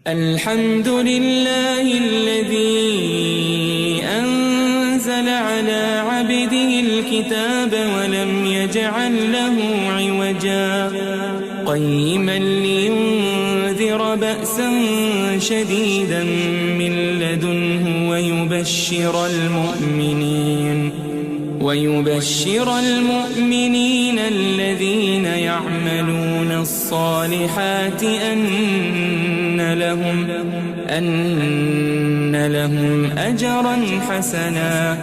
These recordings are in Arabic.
الحمد لله الذي أنزل على عبده الكتاب ولم يجعل له عوجا قيما لينذر بأسا شديدا من لدنه ويبشر المؤمنين الذين يعملون الصالحات أن لهم أجرا حسنا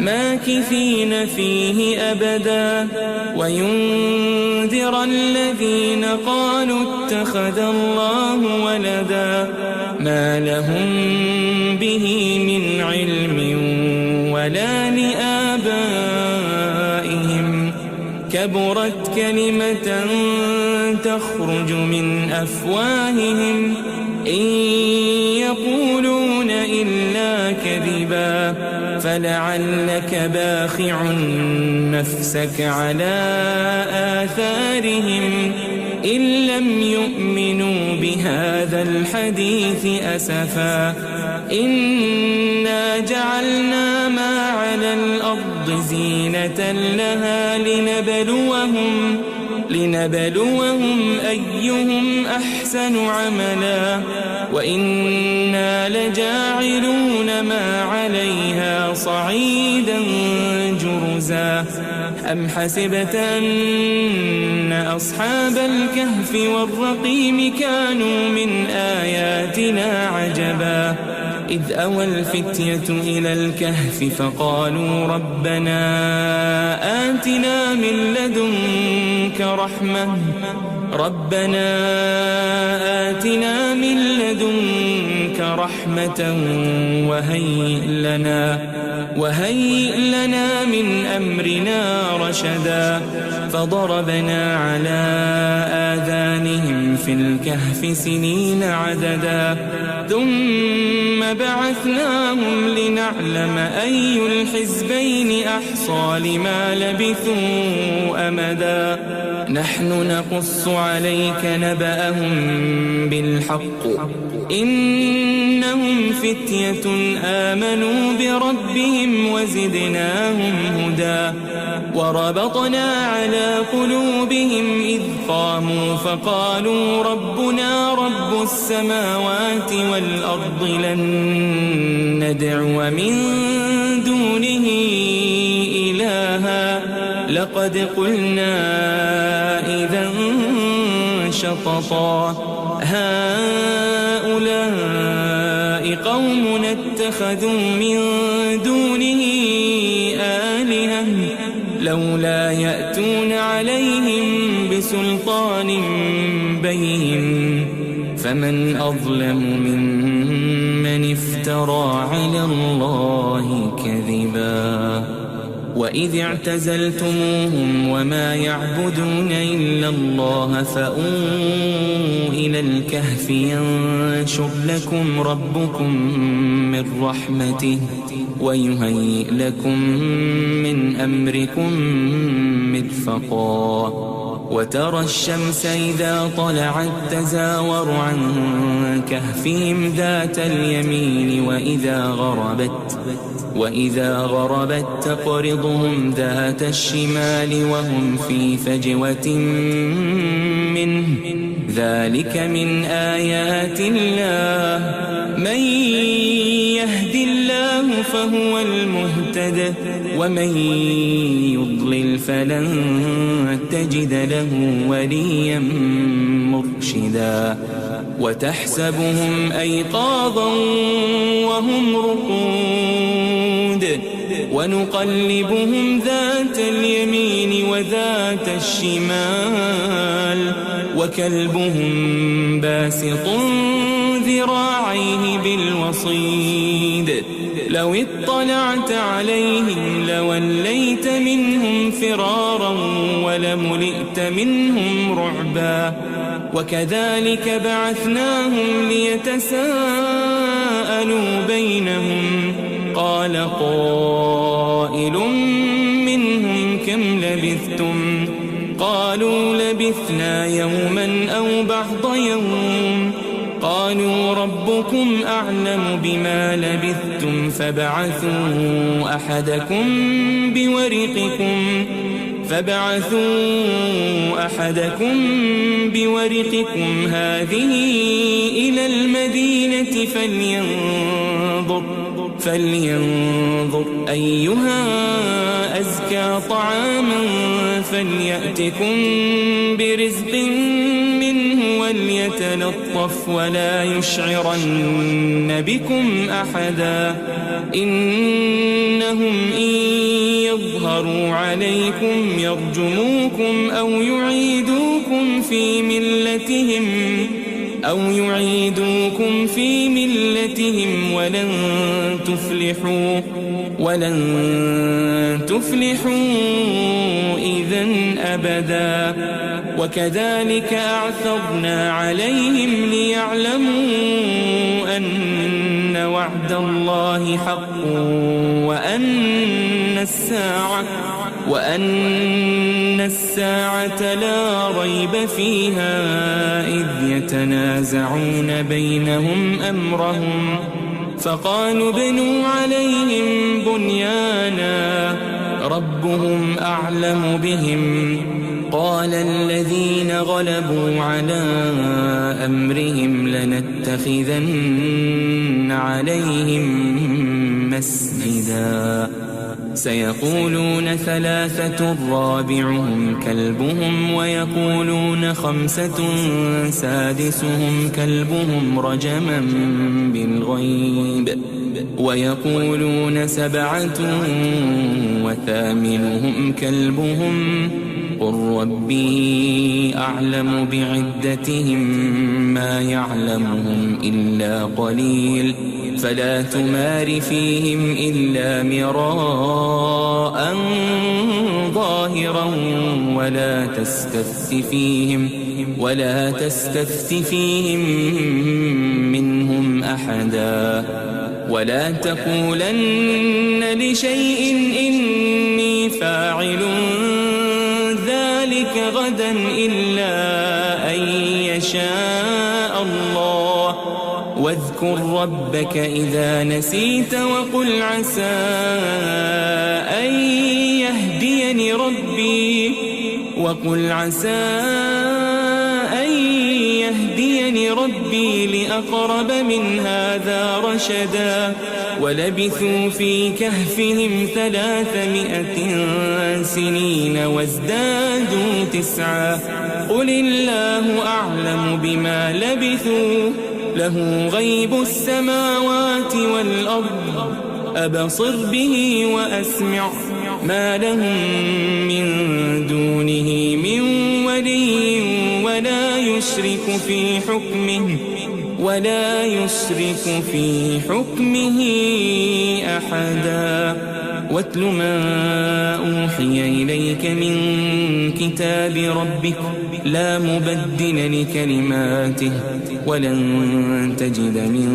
ماكثين فيه أبدا وينذر الذين قالوا اتخذ الله ولدا ما لهم به من علم ولا لآبائهم كبرت كلمة تخرج من أفواههم إن يقولون إلا كذبا فلعلك باخع نفسك على آثارهم إن لم يؤمنوا بهذا الحديث أسفا إنا جعلنا ما على الأرض زينة لها لنبلوهم أيهم أحسن عملا وإنا لجاعلون ما عليها صعيدا جرزا أم حسبت أن أصحاب الكهف والرقيم كانوا من آياتنا عجبا إذ أوى الفتية إلى الكهف فقالوا ربنا آتنا من لدنك رحمة وهيئ لنا من أمرنا رشدا فضربنا على آذانهم في الكهف سنين عددا ثم بعثناهم لنعلم أي الحزبين أحصى لما لبثوا أمدا نحن نقص عليك نبأهم بالحق إنهم فتية آمنوا بربهم وزدناهم هدى وربطنا على قلوبهم إذ قاموا فقالوا ربنا رب السماوات والأرض لن ندعو من دونه إلها لقد قلنا إذا شططا هؤلاء قومنا اتخذوا من دونه آلهة لولا يأتون عليهم بسلطان بين فمن أظلم ممن افترى على الله كذبا وإذ اعتزلتموهم وما يعبدون إلا الله فأووا إلى الكهف ينشر لكم ربكم من رحمته ويهيئ لكم من أمركم مرفقا وترى الشمس إذا طلعت تزاور عن كهفهم ذات اليمين وإذا غربت تقرضهم ذات الشمال وهم في فجوة منه ذلك من آيات الله من يهد الله فهو المهتد ومن يضلل فلن تجد له وليا مرشدا وتحسبهم أيقاظا وهم رقود ونقلبهم ذات اليمين وذات الشمال وكلبهم باسط ذراعيه بالوصيد لو اطلعت عليهم لوليت منهم فرارا ولملئت منهم رعبا وكذلك بعثناهم ليتساءلوا بينهم قال قائل منهم كم لبثتم قالوا لبثنا يوما أو بعض يوم قالوا ربكم أعلم بما لبثتم فابعثوا أحدكم بورقكم هذه إلى المدينة فلينظر أيها أزكى طعاما فليأتكم برزق منه وليتلطف ولا يشعرن بكم أحدا إنهم إن يظهروا عليكم يرجموكم أو يعيدوكم في ملتهم ولن تفلحوا إذن أبدا وكذلك أعثرنا عليهم ليعلموا أن وعد الله حق وأن الساعة لا ريب فيها إذ يتنازعون بينهم أمرهم فقالوا ابنوا عليهم بنيانا ربهم أعلم بهم قال الذين غلبوا على أمرهم لنتخذن عليهم مسجدا سيقولون 3 رابعهم كلبهم ويقولون 5 سادسهم كلبهم رجما بالغيب ويقولون 7 وثامنهم كلبهم قل ربي أعلم بعدتهم ما يعلمهم إلا قليل فلا تمار فيهم إلا مراء ظاهرا ولا تستفت فيهم منهم أحدا ولا تقولن لشيء إني فاعل ذلك غدا إلا أن يشاء الله واذكر ربك إذا نسيت وقل عسى أن يهديني ربي لأقرب من هذا رشدا ولبثوا في كهفهم 300 سنين وازدادوا 9 قل الله أعلم بما لبثوا له غيب السماوات والأرض أبصر به وأسمع ما لهم من دونه من ولي ولا يشرك في حكمه أحدا واتل ما أوحي إليك من كتاب ربك لا مبدل لكلماته ولن تجد من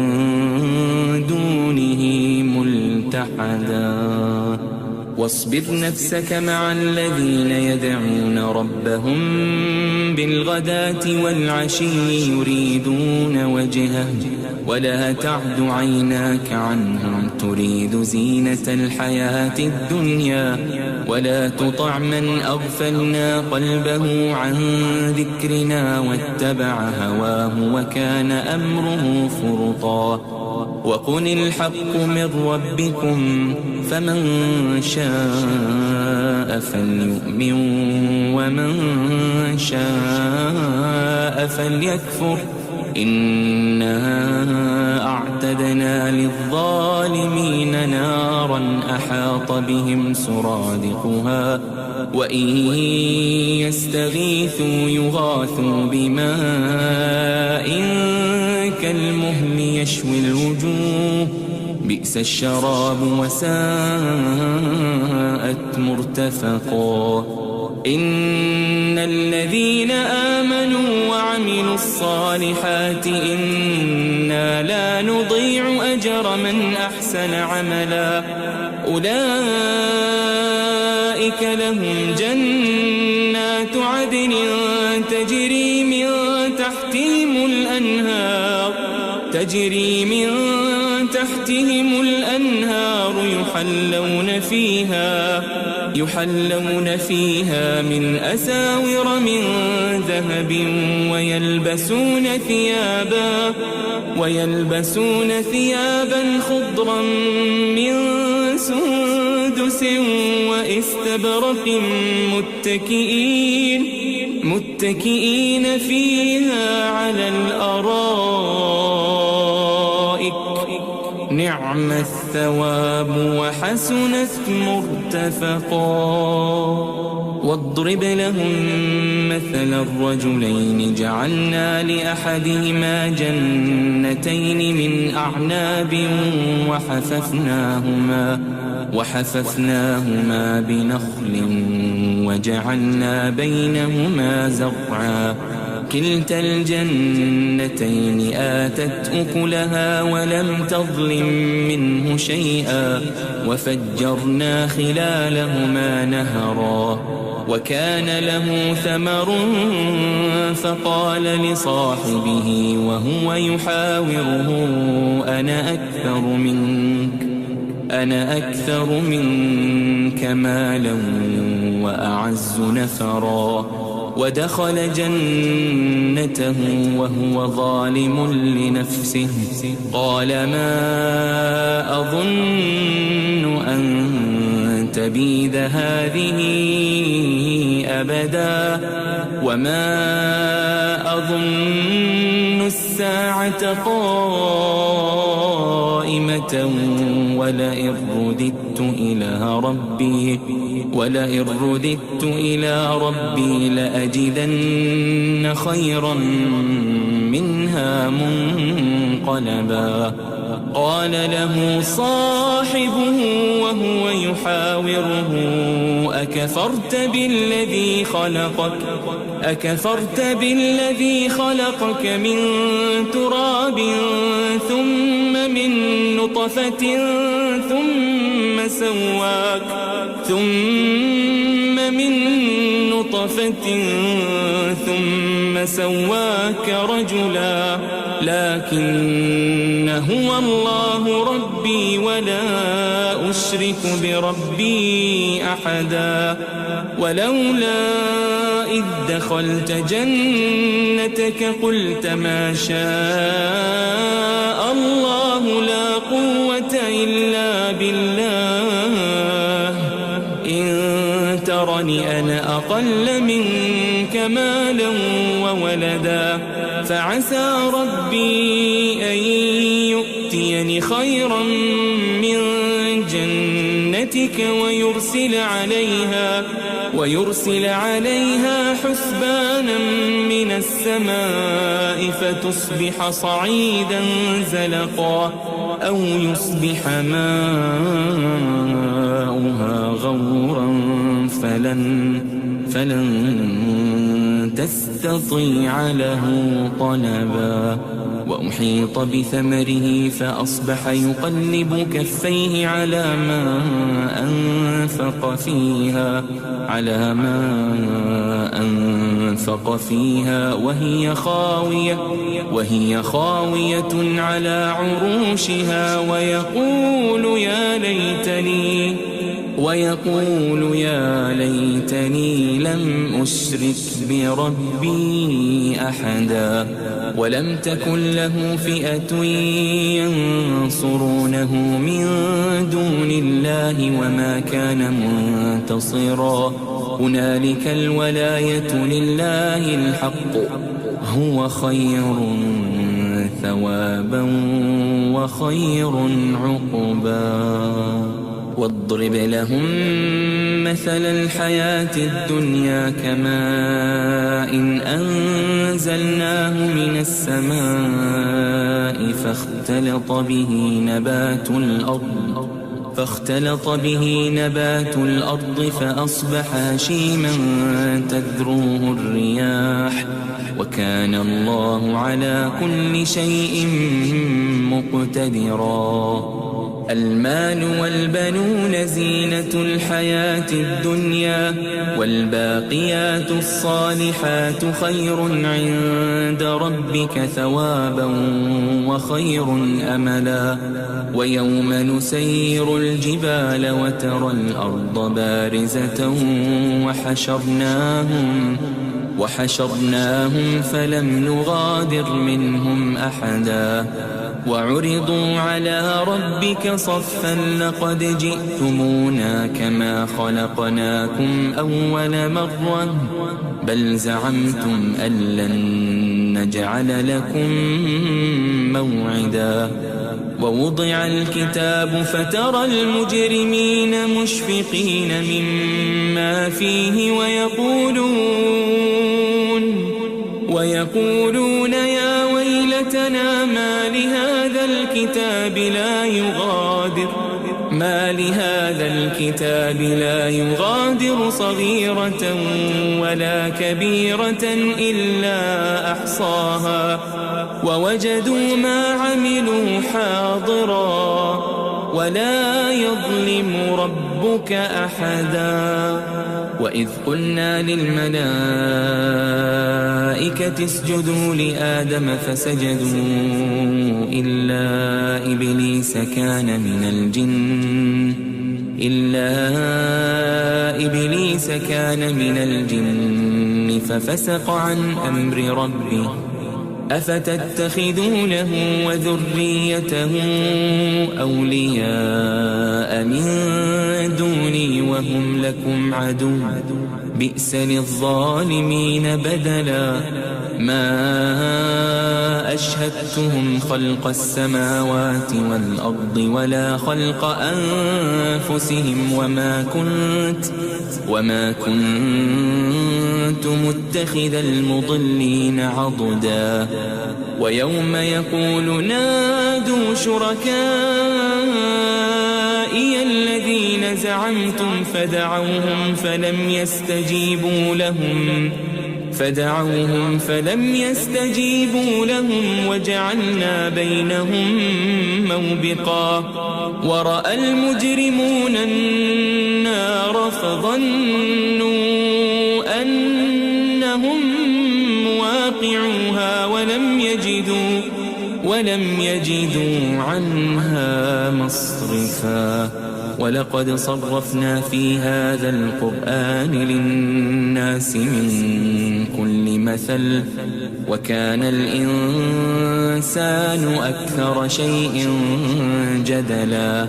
دونه ملتحدا واصبر نفسك مع الذين يدعون ربهم بالغداة والعشي يريدون وجهه ولا تعد عيناك عنهم تريد زينة الحياة الدنيا ولا تطع من أغفلنا قلبه عن ذكرنا واتبع هواه وكان أمره فرطا وقل الحق من ربكم فمن شاء فليؤمن ومن شاء فليكفر إنا أعتدنا للظالمين نارا أحاط بهم سرادقها وإن يستغيثوا يغاثوا بماء كالمهل يشوي الوجوه بئس الشراب وساءت مرتفقا إن الذين آمنوا وعملوا الصالحات إنا لا نضيع أجر من أحسن عملا أولئك لهم جنات عدن تجري من تحتهم الأنهار تجري من تحتهم الأنهار يحلون فيها من أساور من ذهب ويلبسون ثيابا خضرا من سندس وإستبرق متكئين فيها على الأرائك نعم الثواب وحسنت مرتفقا. واضرب لهم مثل الرجلين جعلنا لأحدهما جنتين من أعناب وحففناهما بنخل وجعلنا بينهما زرعا كلتا الجنتين آتت أكلها ولم تظلم منه شيئا وفجرنا خلالهما نهرا وكان له ثمر فقال لصاحبه وهو يحاوره أنا أكثر منك مالا وأعز نفرا ودخل جنته وهو ظالم لنفسه قال ما أظن أن تبيد هذه أبدا وما أظن الساعة قائمة ولئن رددت إلى ربي لأجدن خيرا منها منقلبا. قال له صاحبه وهو يحاوره أكفرت بالذي خلقك من تراب ثم من نطفة ثم سواك رجلا لكن هو الله ربي ولا أشرك بربي أحدا. ولولا إذ دخلت جنتك قلت ما شاء الله لا قوة إلا بالله إن ترني أنا أقل منك مالا وولدا فعسى ربي أن يؤتيني خيرا من جنتك ويرسل عليها حسبانا من السماء فتصبح صعيدا زلقا أو يصبح ماؤها غورا فلن تستطيع له طلبا. وأحيط بثمره فأصبح يقلب كفيه على ما أنفق فيها وهي خاوية على عروشها ويقول يا ليتني لم أشرك بربي أحدا ولم تكن له فئة ينصرونه من دون الله وما كان منتصرا. هنالك الولاية لله الحق هو خير ثوابا وخير عقبا. واضرب لهم مثل الحياة الدنيا كماء أنزلناه من السماء فاختلط به نبات الأرض فأصبح هشيما تذروه الرياح وكان الله على كل شيء مقتدرا. المال والبنون زينة الحياة الدنيا والباقيات الصالحات خير عند ربك ثوابا وخير أملا ويوم نسير الجبال وترى الأرض بارزة وحشرناهم فلم نغادر منهم أحدا وعرضوا على ربك صفا لقد جئتمونا كما خلقناكم أول مرة بل زعمتم أن لن نجعل لكم موعدا ووضع الكتاب فترى المجرمين مشفقين مما فيه ويقولون يا ويلتنا ما لهذا الكتاب لا يغادر صغيرة ولا كبيرة إلا أحصاها ووجدوا ما عملوا حاضرا ولا يظلم ربك أحدا وإذ قلنا للملائكة اسجدوا لآدم فسجدوا إلا إبليس كان من الجن ففسق عن أمر ربه أفتتخذونه وذريته أولياء من دوني وهم لكم عدو بئس للظالمين بدلا ما أشهدتهم خلق السماوات والأرض ولا خلق أنفسهم وما كنت متخذ المضلين عضدا ويوم يقول نادوا شركائي الذين زعمتم فدعوهم فلم يستجيبوا لهم وجعلنا بينهم موبقا ورأى المجرمون النار فظنوا أنهم مواقعوها ولم يجدوا عنها مصرفا ولقد صرفنا في هذا القرآن للناس من كل مثل وكان الإنسان أكثر شيء جدلا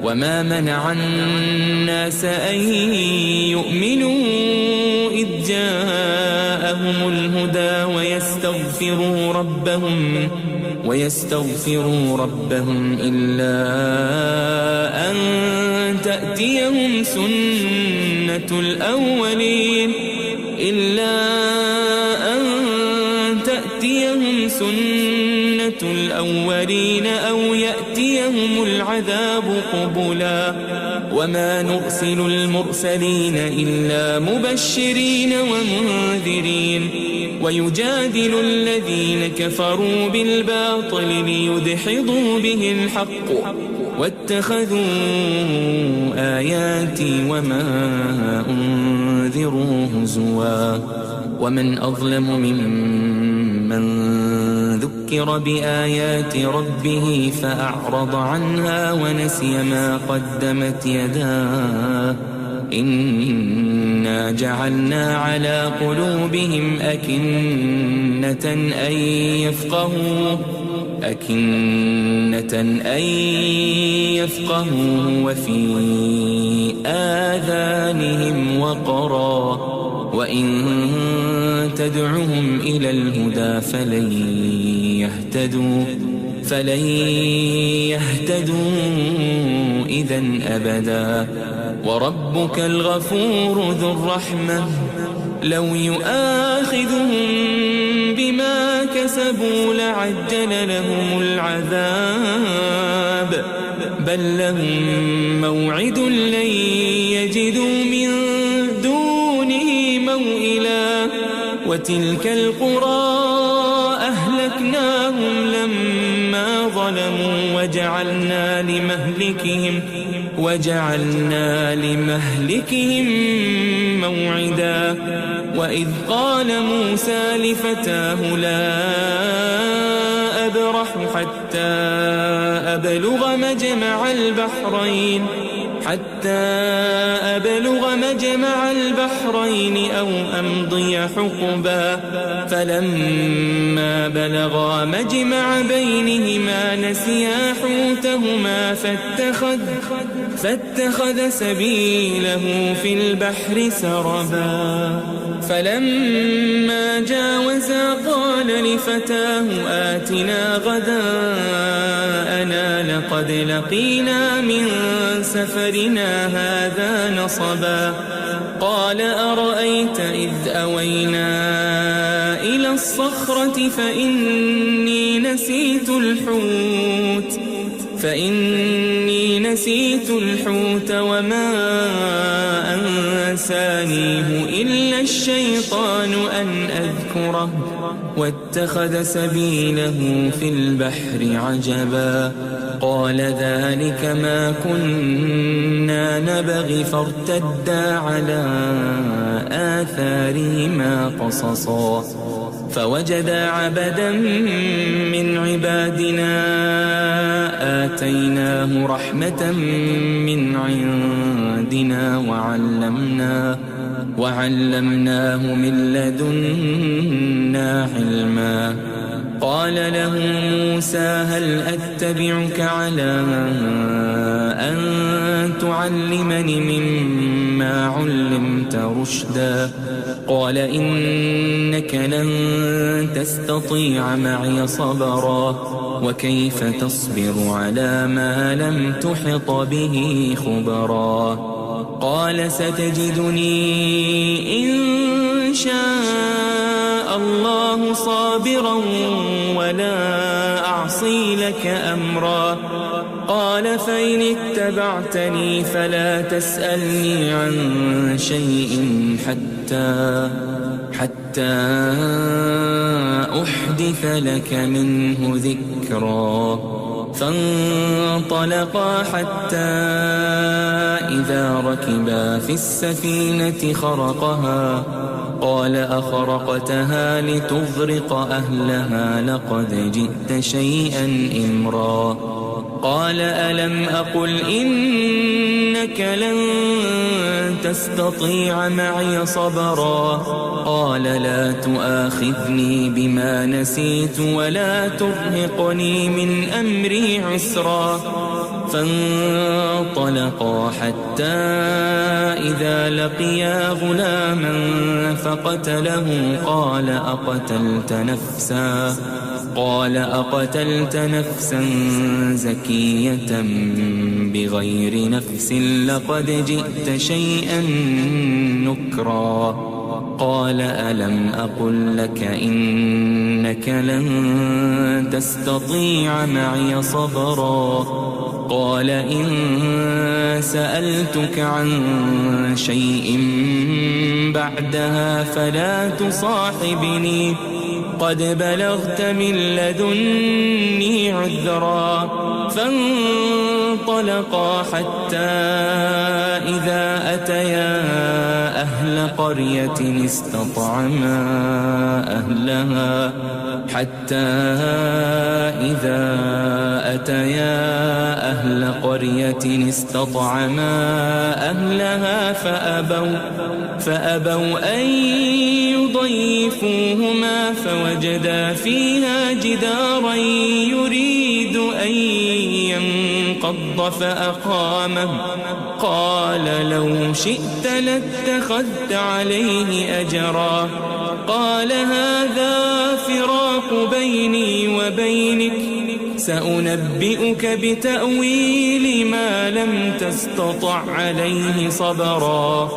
وما منع الناس أن يؤمنوا إذ جاءهم الهدى ويستغفروا ربهم إلا أن تأتيهم سنة الأولين أو يأتيهم العذاب قبلا وما نرسل المرسلين إلا مبشرين ومنذرين ويجادل الذين كفروا بالباطل ليدحضوا به الحق واتخذوا آياتي وما أنذروا هزوا ومن أظلم ممن ذكر بآيات ربه فأعرض عنها ونسي ما قدمت يداه إنا جعلنا على قلوبهم أكنة أن يفقهوا وفي آذانهم وقرا وإن تدعهم إلى الهدى فلن يهتدوا إذن أبدا وربك الغفور ذو الرحمة لو يؤاخذهم بما كسبوا لعجل لهم العذاب بل لهم موعد لن يجدوا من دونه موئلا وتلك القرى أهلكناها أهلكناهم لما ظلموا وجعلنا لمهلكهم موعدا وإذ قال موسى لفتاه لا أبرح حتى أبلغ مجمع البحرين أو أمضي حقبا فلما بلغا مجمع بينهما نسيا حوتهما فاتخذ سبيله في البحر سربا فلما جاوزا قال لفتاه آتنا غداءنا لقد لقينا من سفرنا هذا نصبا قال أرأيت إذ أوينا إلى الصخرة فإني نسيت الحوت وما أنسانيه إلا الشيطان أن أذكره واتخذ سبيله في البحر عجبا قال ذلك ما كنا نبغي فارتدا على آثارهما قصصا فوجدا عبدا من عبادنا آتيناه رحمة من عندنا وعلمناه من لدنا علما قال له موسى هل أتبعك على أن تعلمني مما علمت رشدا قال إنك لن تستطيع معي صبرا وكيف تصبر على ما لم تحط به خبرا قال ستجدني إن شاء الله صابرا ولا أعصي لك أمرا قال فإن اتبعتني فلا تسألني عن شيء حتى أحدث لك منه ذكرا فانطلقا حتى إذا ركبا في السفينة خرقها قال أخرقتها لتغرق أهلها لقد جئت شيئا إمرا قال ألم أقل إنك لن تستطيع معي صبرا قال لا تؤاخذني بما نسيت ولا ترهقني من أمري عسرا فانطلقا حتى إذا لقيا غلاما فقتله قال أقتلت نفسا زكية بغير نفس لقد جئت شيئا نكرا قال ألم أقل لك إنك لن تستطيع معي صبرا قال إن سألتك عن شيء بعدها فلا تصاحبني قد بلغت من لدني عذرا فانطلقا حتى إذا أتيا أهل قرية استطعما أهلها فأبوا أن يضيفوهما فوجدا فيها جدارا يريد أن ينقض فأقامه قال لو شئت لاتخذت عليه أجرا قال هذا فراق بيني وبينك سأنبئك بتأويل ما لم تستطع عليه صبرا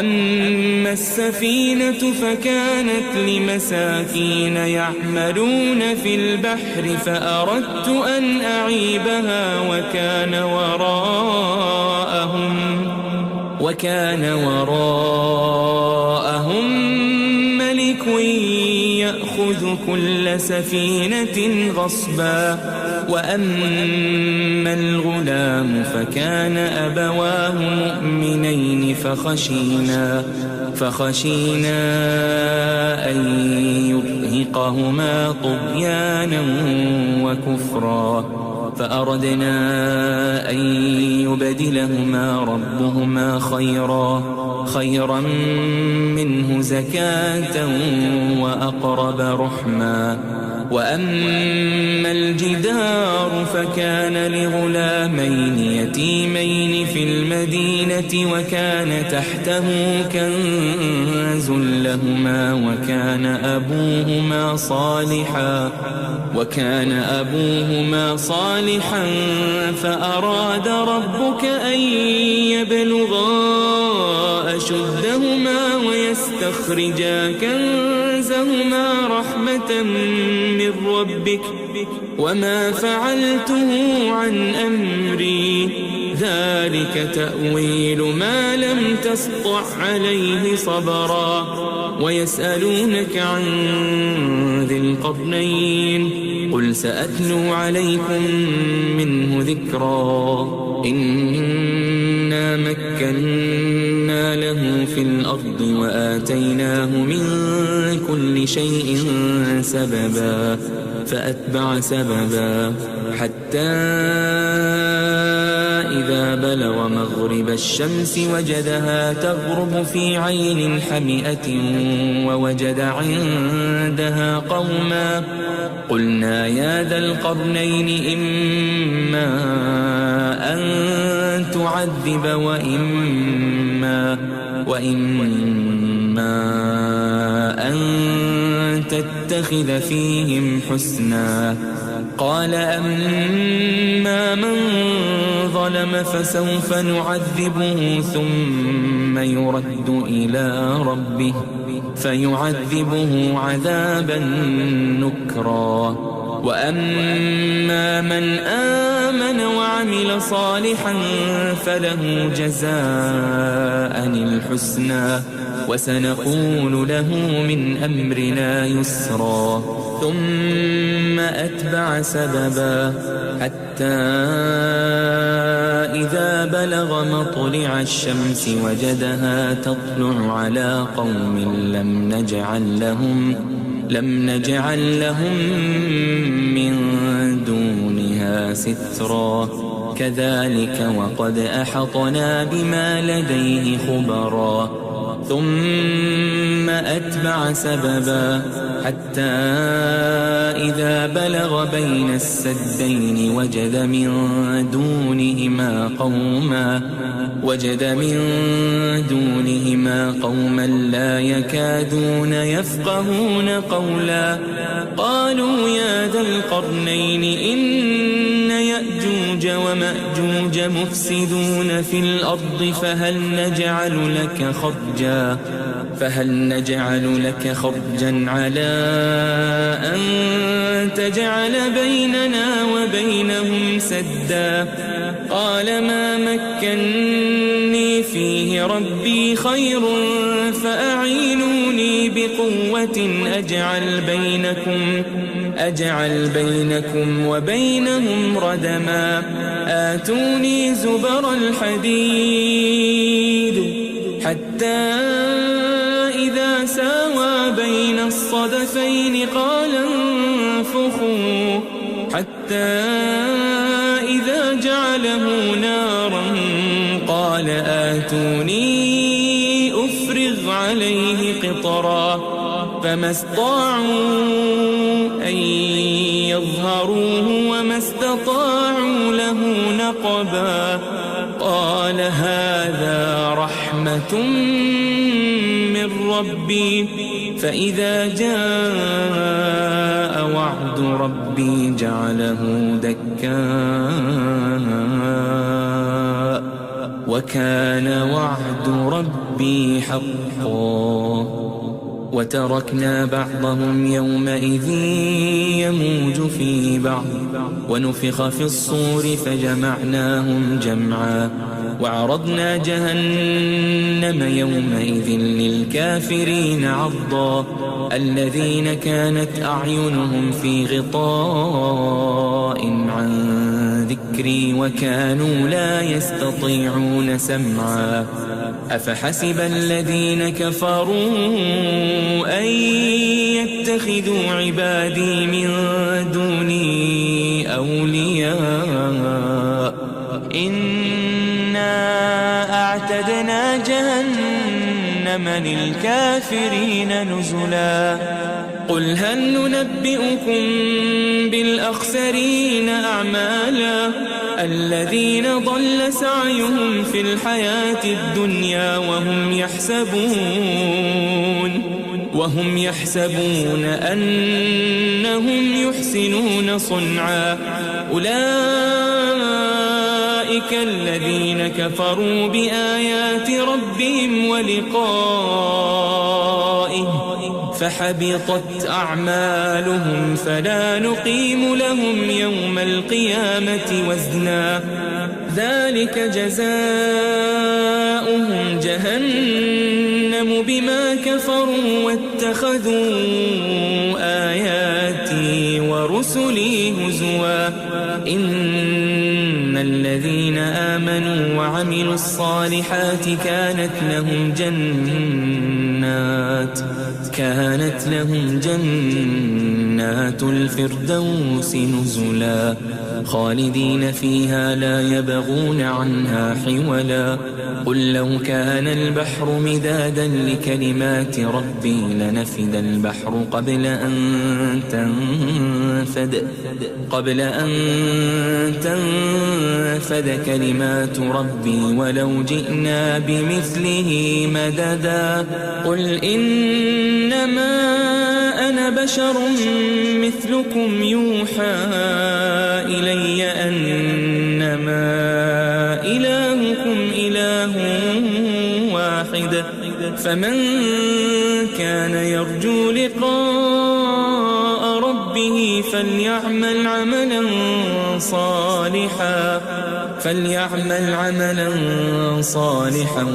أما السفينة فكانت لمساكين يعملون في البحر فأردت أن أعيبها وكان وراءهم ملك يأخذ كل سفينة غصبا وأما الغلام فكان أبواه مؤمنين فخشينا أن يرهقهما طغيانا وكفرا فأردنا أن يبدلهما ربهما خيرا منه زكاة وأقرب رحما وأما الجدار فكان لغلامين يتيمين في المدينة وكان تحته كنز لهما وكان أبوهما صالحا فأراد ربك أن يبلغا أشدهما ويستخرجا كنزهما رحمة من ربك وما فعلته عن أمري ذلك تأويل ما لم تسطع عليه صبرا ويسألونك عن ذي القرنين قل سأتلو عليكم منه ذكرا إنا مكنا له في الأرض وآتيناه من كل شيء سببا فأتبع سببا حتى إذا بلغ مغرب الشمس وجدها تغرب في عين حمئة ووجد عندها قوما قلنا يا ذا القرنين إما أن تعذب وإما أن تتخذ فيهم حسنا قال أما من ظلم فسوف نعذبه ثم يرد إلى ربه فيعذبه عذابا نكرا وأما من آمن وعمل صالحا فله جزاء الحسنى وسنقول له من أمرنا يسرا ثم أتبع سببا حتى إذا بلغ مطلع الشمس وجدها تطلع على قوم لم نجعل لهم من دونها سترا كذلك وقد أحطنا بما لديه خبرا ثم أتبع سببا حتى إذا بلغ بين السدين وجد من دونهما قوما لا يكادون يفقهون قولا قالوا يا ذا القرنين إن يأجوج ومأجوج مفسدون في الأرض فهل نجعل لك خرجا على أن تجعل بيننا وبينهم سدا قال ما مكني فيه ربي خير فأعينوني بقوة أجعل بينكم وبينهم ردما آتوني زبر الحديد حتى إذا ساوى بين الصدفين قال انفخوا حتى إذا جعله نارا قال آتوني أفرغ عليه قطرا فما استطاعوا أن يظهروه وما استطاعوا له نقبا قال هذا رحمة من ربي فإذا جاء وعد ربي جعله دكاء وكان وعد ربي حقا وتركنا بعضهم يومئذ يموج في بعض ونفخ في الصور فجمعناهم جمعا وعرضنا جهنم يومئذ للكافرين عرضا الذين كانت أعينهم في غطاء عن ذكري وكانوا لا يستطيعون سمعا أفحسب الذين كفروا أن يتخذوا عبادي من دوني أولياء إنا أعتدنا جهنم للكافرين نزلا قل هل ننبئكم بالأخسرين أعمالا الذين ضل سعيهم في الحياة الدنيا وهم يحسبون أنهم يحسنون صنعا أولئك الذين كفروا بآيات ربهم ولقائه فحبطت أعمالهم فلا نقيم لهم يوم القيامة وزنا ذلك جزاؤهم جهنم بما كفروا واتخذوا آياتي ورسلي هزوا إن الذين آمنوا وعملوا الصالحات كانت لهم جنات الفردوس نزلا خالدين فيها لا يبغون عنها حولا قل لو كان البحر مدادا لكلمات ربي لنفد البحر قبل أن تنفد كلمات ربي ولو جئنا بمثله مددا قل إنما أنا بشر مثلكم يوحى إلي أنما إلهكم إله واحد فمن كان يرجو لقاء ربه فليعمل عملا صالحا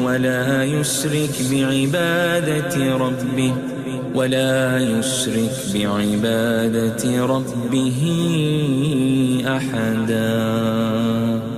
ولا يشرك بعبادة ربه أحدا.